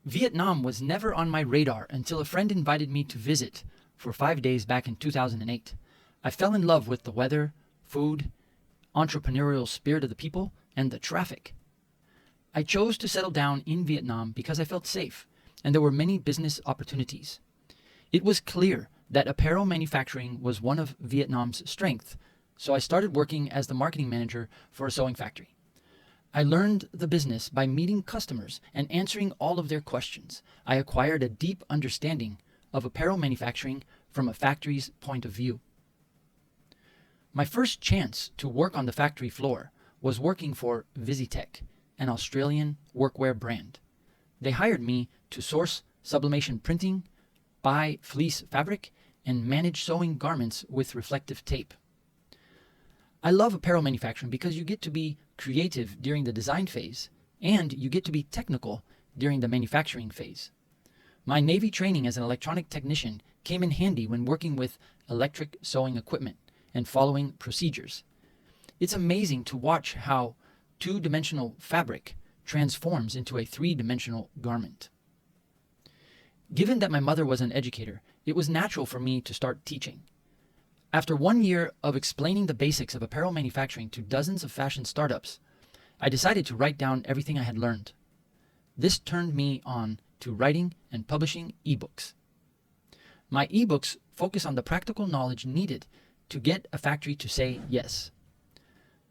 Vietnam was never on my radar until a friend invited me to visit for 5 days back in 2008. I fell in love with the weather, food, entrepreneurial spirit of the people, and the traffic. I chose to settle down in Vietnam because I felt safe, and there were many business opportunities. It was clear that apparel manufacturing was one of Vietnam's strengths, so I started working as the marketing manager for a sewing factory. I learned the business by meeting customers and answering all of their questions. I acquired a deep understanding of apparel manufacturing from a factory's point of view. My first chance to work on the factory floor was working for 𝗍𝗲𝗁, an Australian workwear brand. They hired me to source sublimation printing, buy fleece fabric, and manage sewing garments with reflective tape. I love apparel manufacturing because you get to be creative during the design phase, and you get to be technical during the manufacturing phase. My Navy training as an electronic technician came in handy when working with electric sewing equipment and following procedures. It's amazing to watch how two-dimensional fabric transforms into a three-dimensional garment. Given that my mother was an educator, it was natural for me to start teaching. After 1 year of explaining the basics of apparel manufacturing to dozens of fashion startups, I decided to write down everything I had learned. This turned me on to writing and publishing ebooks. My ebooks focus on the practical knowledge needed to get a factory to say yes.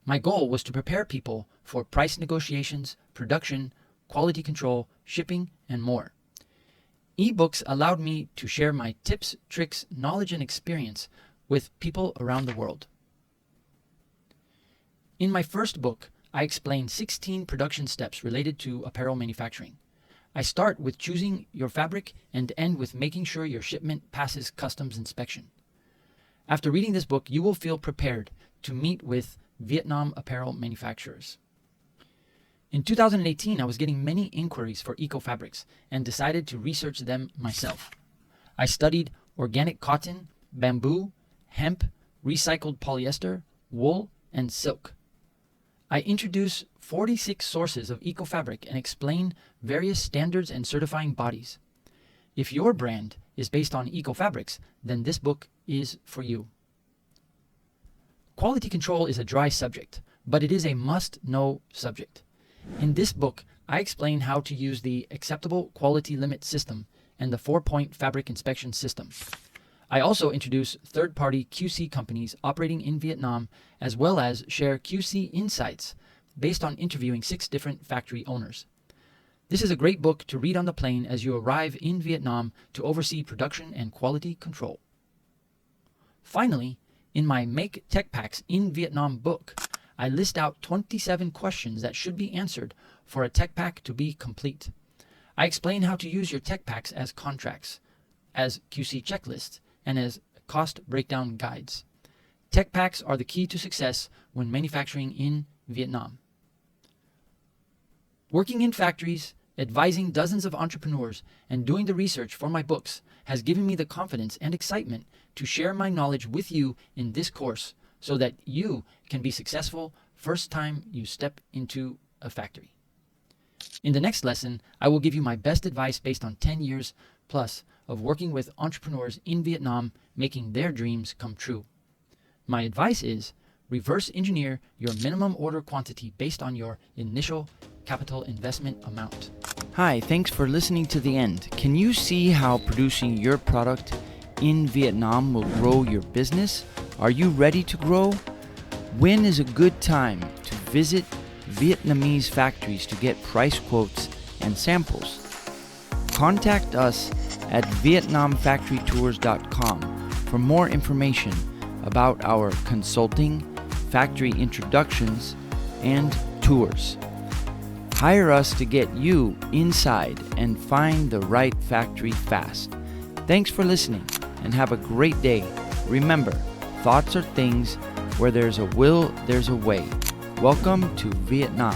My goal was to prepare people for price negotiations, production, quality control, shipping, and more. Ebooks allowed me to share my tips, tricks, knowledge, and experience with people around the world. In my first book, I explain 16 production steps related to apparel manufacturing. I start with choosing your fabric and end with making sure your shipment passes customs inspection. After reading this book, you will feel prepared to meet with Vietnam apparel manufacturers. In 2018, I was getting many inquiries for eco-fabrics and decided to research them myself. I studied organic cotton, bamboo, hemp, recycled polyester, wool, and silk. I introduce 46 sources of eco-fabric and explain various standards and certifying bodies. If your brand is based on eco-fabrics, then this book is for you. Quality control is a dry subject, but it is a must-know subject. In this book, I explain how to use the Acceptable Quality Limit System and the 4-point fabric inspection system. I also introduce third-party QC companies operating in Vietnam, as well as share QC insights based on interviewing 6 different factory owners. This is a great book to read on the plane as you arrive in Vietnam to oversee production and quality control. Finally, in my Make Tech Packs in Vietnam book, I list out 27 questions that should be answered for a tech pack to be complete. I explain how to use your tech packs as contracts, as QC checklists, and as cost breakdown guides. Tech packs are the key to success when manufacturing in Vietnam. Working in factories, advising dozens of entrepreneurs, and doing the research for my books has given me the confidence and excitement to share my knowledge with you in this course so that you can be successful first time you step into a factory. In the next lesson, I will give you my best advice based on 10 years plus of working with entrepreneurs in Vietnam making their dreams come true. My advice is reverse engineer your minimum order quantity based on your initial capital investment amount. Hi, thanks for listening to the end. Can you see how producing your product in Vietnam will grow your business? Are you ready to grow? When is a good time to visit Vietnamese factories to get price quotes and samples? Contact us at VietnamFactoryTours.com for more information about our consulting, factory introductions, and tours. Hire us to get you inside and find the right factory fast. Thanks for listening and have a great day. Remember, thoughts are things. Where there's a will, there's a way. Welcome to Vietnam.